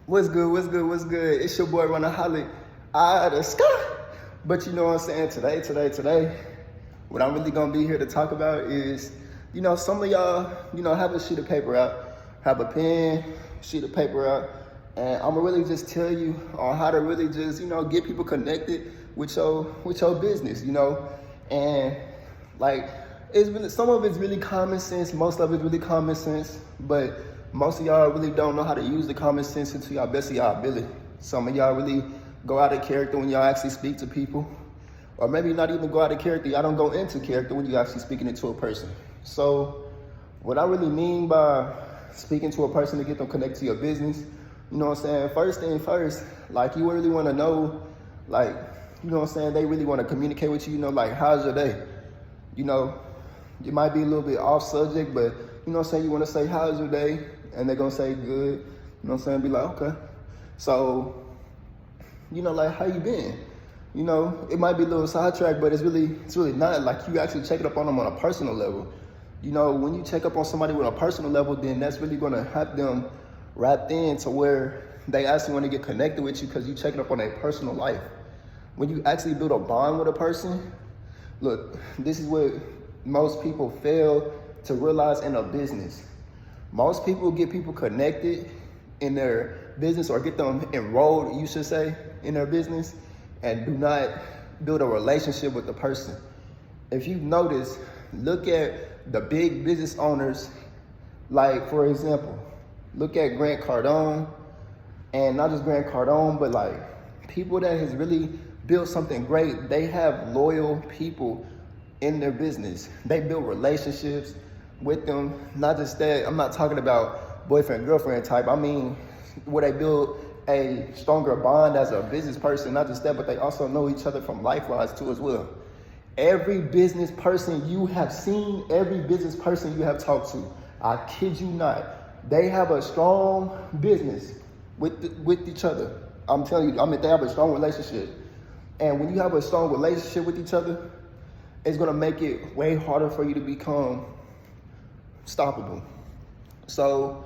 What's good, what's good, what's good? It's your boy Runaholic out of the sky. But you know what I'm saying? Today, what I'm really gonna be here to talk about is, some of y'all, have a sheet of paper out, have a pen, sheet of paper out, and I'm gonna really just tell you on how to really just, get people connected with your business, and like it's really, some of it's really common sense, most of it's really common sense, but most of y'all really don't know how to use the common sense into y'all best of y'all ability. Some of y'all really go out of character when y'all actually speak to people, or maybe not even go out of character. Y'all don't go into character when you actually speaking it to a person. So what I really mean by speaking to a person to get them connected to your business, you know what I'm saying? First thing first, like you really want to know, like, they really want to communicate with you, like, how's your day? It might be a little bit off subject, but you want to say, how's your day? And they're going to say, good. Be like, okay. So, like, how you been? It might be a little sidetrack, but it's really not. Like, you actually check it up on them on a personal level. When you check up on somebody with a personal level, then that's really going to have them wrapped in to where they actually want to get connected with you because you check it up on their personal life. When you actually build a bond with a person, look, this is what most people fail to realize in a business. Most people get people connected in their business or get them enrolled, you should say, in their business, and do not build a relationship with the person. If you've noticed, look at the big business owners, like, for example, look at Grant Cardone, and not just Grant Cardone, but like people that has really built something great. They have loyal people in their business. They build relationships with them. Not just that, I'm not talking about boyfriend, girlfriend type. I mean, where they build a stronger bond as a business person. Not just that, but they also know each other from life-wise too as well. Every business person you have seen, every business person you have talked to, I kid you not, they have a strong business with each other. I'm telling you, they have a strong relationship. And when you have a strong relationship with each other, it's gonna make it way harder for you to become stoppable. So,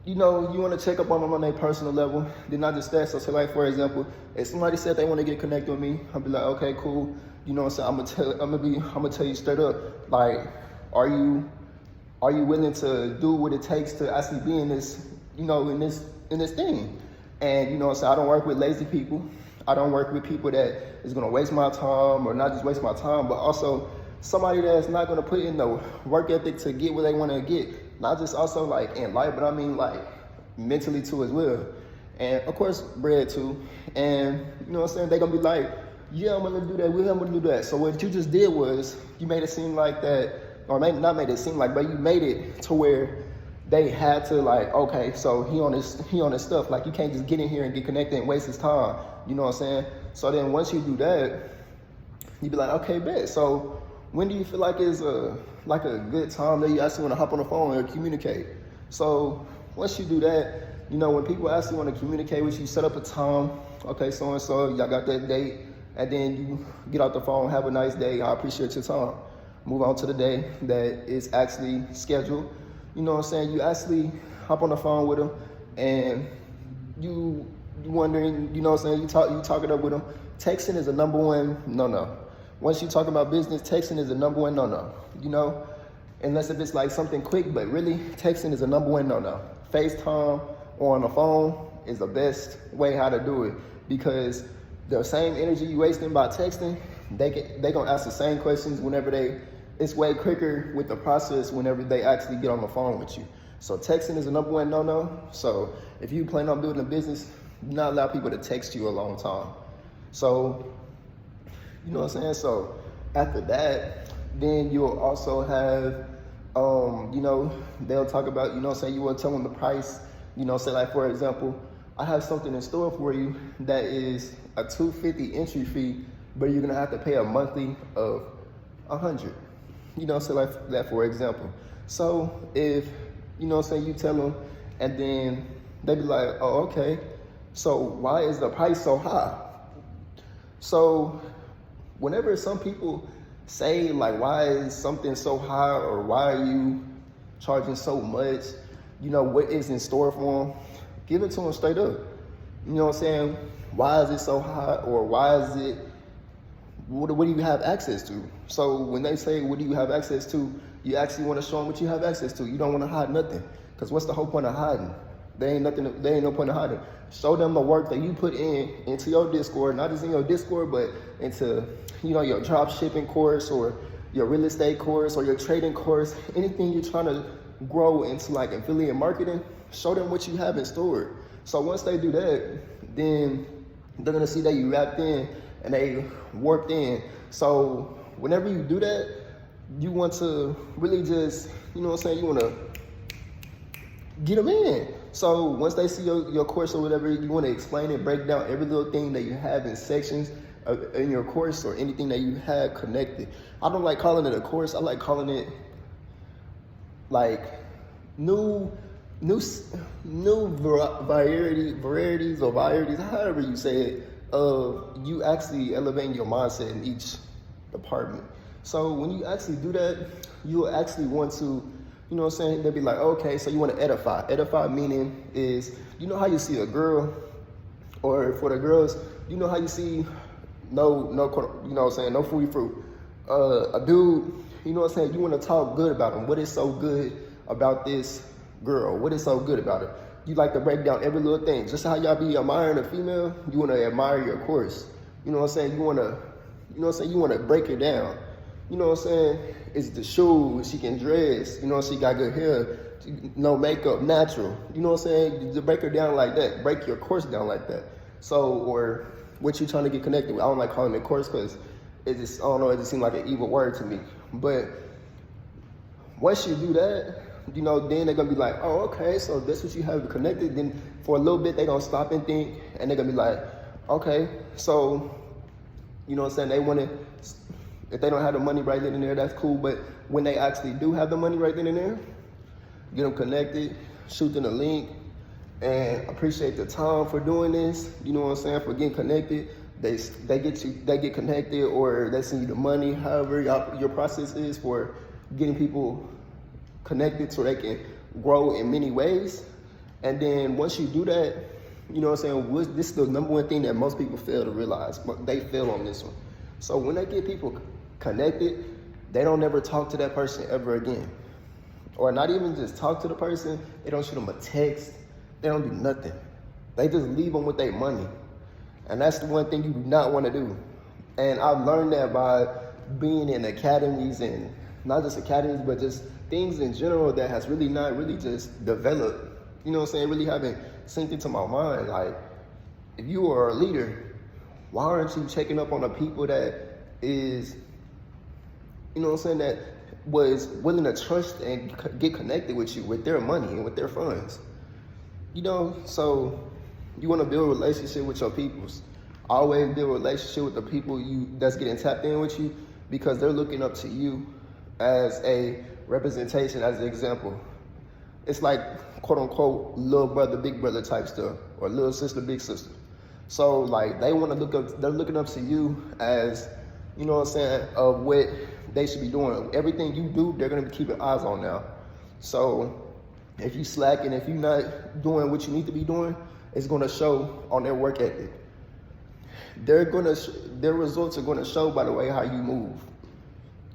you want to check up on them on their personal level. Then not just that. So, say, like, for example, if somebody said they want to get connected with me, I'll be like, okay, cool. I'm gonna tell you straight up, like, are you willing to do what it takes to actually be in this, in this thing? And I don't work with lazy people. I don't work with people that is gonna waste my time, or not just waste my time, but also somebody that's not gonna put in the work ethic to get what they wanna get. Not just also like in life, but I mean like mentally too as well. And of course, bread too. And they're gonna be like, yeah, I'm gonna do that, I'm gonna do that. So what you just did was, you made it seem like that, or maybe not made it seem like, but you made it to where they had to, like, okay, so he on his stuff. Like, you can't just get in here and get connected and waste his time. You know what I'm saying? So then once you do that, you be like, okay, bet. So when do you feel like is a good time that you actually want to hop on the phone or communicate? So once you do that, when people actually want to communicate with you, set up a time. Okay, so and so, y'all got that date, and then you get off the phone. Have a nice day. I appreciate your time. Move on to the day that is actually scheduled. You actually hop on the phone with them, and you wondering, you talk it up with them. Texting is a number one no. Once you talk about business, texting is a number one no. Unless if it's like something quick, but really, texting is a number one no. FaceTime or on the phone is the best way how to do it, because the same energy you wasting by texting, they gonna ask the same questions it's way quicker with the process whenever they actually get on the phone with you. So texting is a number one no. So if you plan on building a business, do not allow people to text you a long time. So, So after that, then you'll also have, they'll talk about, you will tell them the price, say, like, for example, I have something in store for you that is a $250 entry fee, but you're gonna have to pay a monthly of $100. Say like that, for example. So if, you tell them, and then they be like, oh, okay, so why is the price so high? So whenever some people say, like, why is something so high, or why are you charging so much, what is in store for them, Give it to them straight up. You know what I'm saying? Why is it so hot, or why is it, what do you have access to? So when they say, what do you have access to, you actually want to show them what you have access to. You don't want to hide nothing. Because what's the whole point of hiding? There ain't no point of hiding. Show them the work that you put into your Discord, not just in your Discord, but into, your drop shipping course, or your real estate course, or your trading course, anything you're trying to grow into, like affiliate marketing. Show them what you have in store. So once they do that, then they're gonna see that you wrapped in and they warped in. So whenever you do that, you want to really just, you want to get them in. So once they see your course or whatever, you want to explain it, break down every little thing that you have in sections in your course, or anything that you have connected. I don't like calling it a course. I like calling it like new varieties, however you say it, of you actually elevating your mindset in each department. So when you actually do that, you'll actually want to, they'll be like, okay, so you want to edify. Edify meaning is, how you see a girl, or for the girls, how you see no free fruit. A dude, you want to talk good about him. What is so good about this girl? What is so good about her? You like to break down every little thing. Just how y'all be admiring a female, you want to admire your course. You want to break it down. It's the shoes, she can dress, she got good hair, no makeup, natural. To break her down like that, break your course down like that. So, or what you trying to get connected with. I don't like calling it course, because it just seems like an evil word to me. But once you do that, then they're gonna be like, oh, okay, so that's what you have connected. Then for a little bit, they gonna stop and think, and they're gonna be like, okay, so, they want to, if they don't have the money right then and there, that's cool. But when they actually do have the money right then and there, get them connected, shoot them a link, and appreciate the time for doing this. For getting connected. They get connected, or they send you the money. However your process is for getting people connected so they can grow in many ways. And then once you do that, this is the number one thing that most people fail to realize. But they fail on this one. So when they get people connected, they don't ever talk to that person ever again. Or not even just talk to the person. They don't shoot them a text. They don't do nothing. They just leave them with their money. And that's the one thing you do not want to do. And I've learned that by being in academies, and not just academies, but just things in general that has really not really just developed, really haven't sinked into my mind. Like, if you are a leader, why aren't you checking up on the people that is, that was willing to trust and get connected with you with their money and with their funds? So you want to build a relationship with your peoples. Always build a relationship with the people that's getting tapped in with you, because they're looking up to you as a representation, as an example. It's like, quote unquote, little brother, big brother type stuff, or little sister, big sister. So like, they're looking up to you as, of what they should be doing. Everything you do, they're gonna be keeping eyes on now. So if you slacking, if you're not doing what you need to be doing, it's gonna show on their work ethic. Their results are gonna show by the way how you move.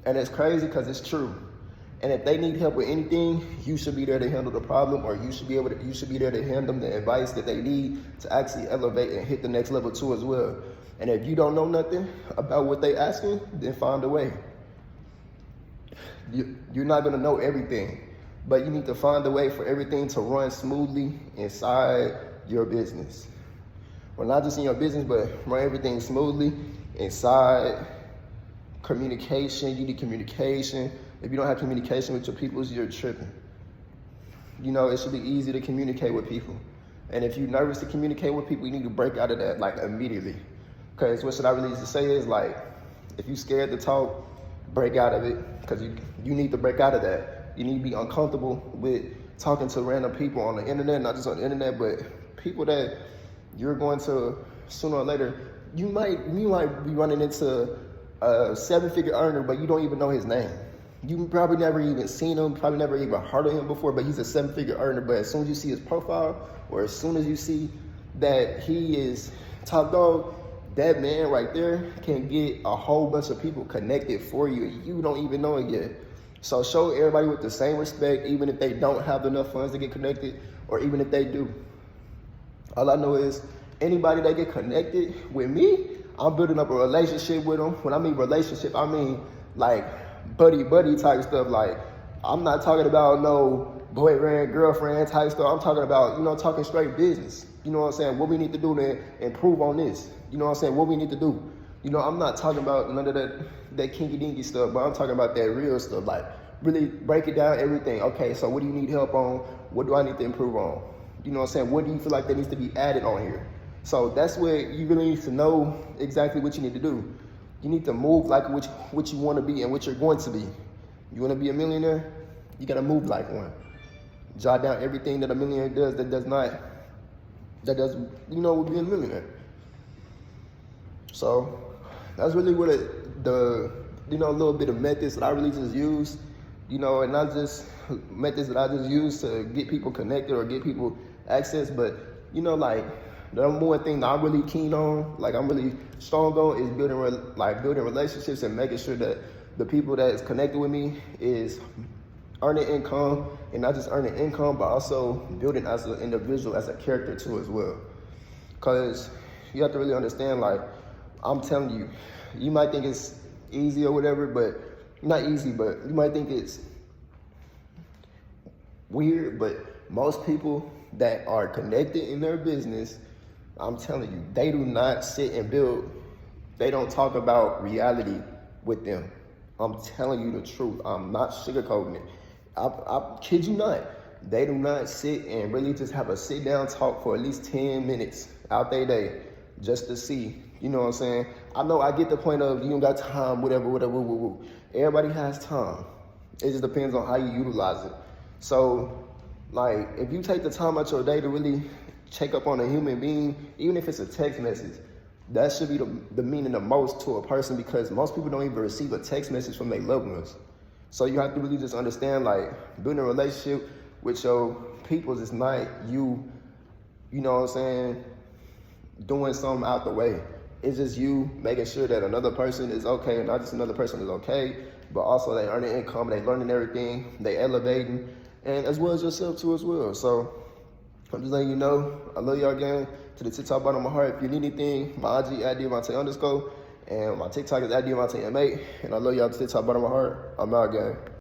And it's crazy, because it's true. And if they need help with anything, you should be there to handle the problem, or you should be there to hand them the advice that they need to actually elevate and hit the next level too as well. And if you don't know nothing about what they asking, then find a way. You're not gonna know everything, but you need to find a way for everything to run smoothly inside your business. Well, not just in your business, but run everything smoothly inside. Communication, you need communication. If you don't have communication with your people, you're tripping. It should be easy to communicate with people. And if you're nervous to communicate with people, you need to break out of that, like, immediately. Because what should I really just say is, like, if you're scared to talk, break out of it, because you need to break out of that. You need to be uncomfortable with talking to random people on the internet, not just on the internet, but people that you're going to, sooner or later, you might be running into a 7-figure earner, but you don't even know his name. You probably never even seen him, probably never even heard of him before, but he's a 7-figure earner. But as soon as you see his profile, or as soon as you see that he is top dog, that man right there can get a whole bunch of people connected for you. You don't even know it yet. So show everybody with the same respect, even if they don't have enough funds to get connected, or even if they do. All I know is anybody that get connected with me, I'm building up a relationship with them. When I mean relationship, I mean like buddy type stuff. Like, I'm not talking about no boyfriend, girlfriend type stuff. I'm talking about, talking straight business. You know what I'm saying? What we need to do to improve on this. You know what I'm saying? What we need to do. I'm not talking about none of that kinky dinky stuff, but I'm talking about that real stuff. Like, really break it down, everything. Okay, so what do you need help on? What do I need to improve on? You know what I'm saying? What do you feel like that needs to be added on here? So that's where you really need to know exactly what you need to do. You need to move like what you want to be and what you're going to be. You want to be a millionaire? You got to move like one. Jot down everything that a millionaire does that does, would be a millionaire. So that's really what a little bit of methods that I really just use, and not just methods that I just use to get people connected or get people access, but, like, the number one thing that I'm really keen on, like I'm really strong on, is building relationships and making sure that the people that is connected with me is earning income, and not just earning income, but also building as an individual, as a character too as well. Because you have to really understand, like, I'm telling you, you might think it's easy or whatever, but not easy, but you might think it's weird, but most people that are connected in their business, I'm telling you, they do not sit and build. They don't talk about reality with them. I'm telling you the truth. I'm not sugarcoating it. I kid you not. They do not sit and really just have a sit down talk for at least 10 minutes out their day just to see. You know what I'm saying? I know I get the point of you don't got time, whatever. Everybody has time. It just depends on how you utilize it. So, like, if you take the time out your day to really check up on a human being, even if it's a text message, that should be the meaning the most to a person, because most people don't even receive a text message from their loved ones. So you have to really just understand, like, building a relationship with your peoples is not you know what I'm saying, doing something out the way. It's just you making sure that another person is okay, and not just another person is okay, but also they earning income, they learning everything, they elevating, and as well as yourself too as well. So I'm just letting you know, I love y'all again to the tip-top bottom of my heart. If you need anything, my IG @Diamante_, and my TikTok is @DiamanteM8, and I love y'all to the tip-top bottom of my heart. I'm out, gang.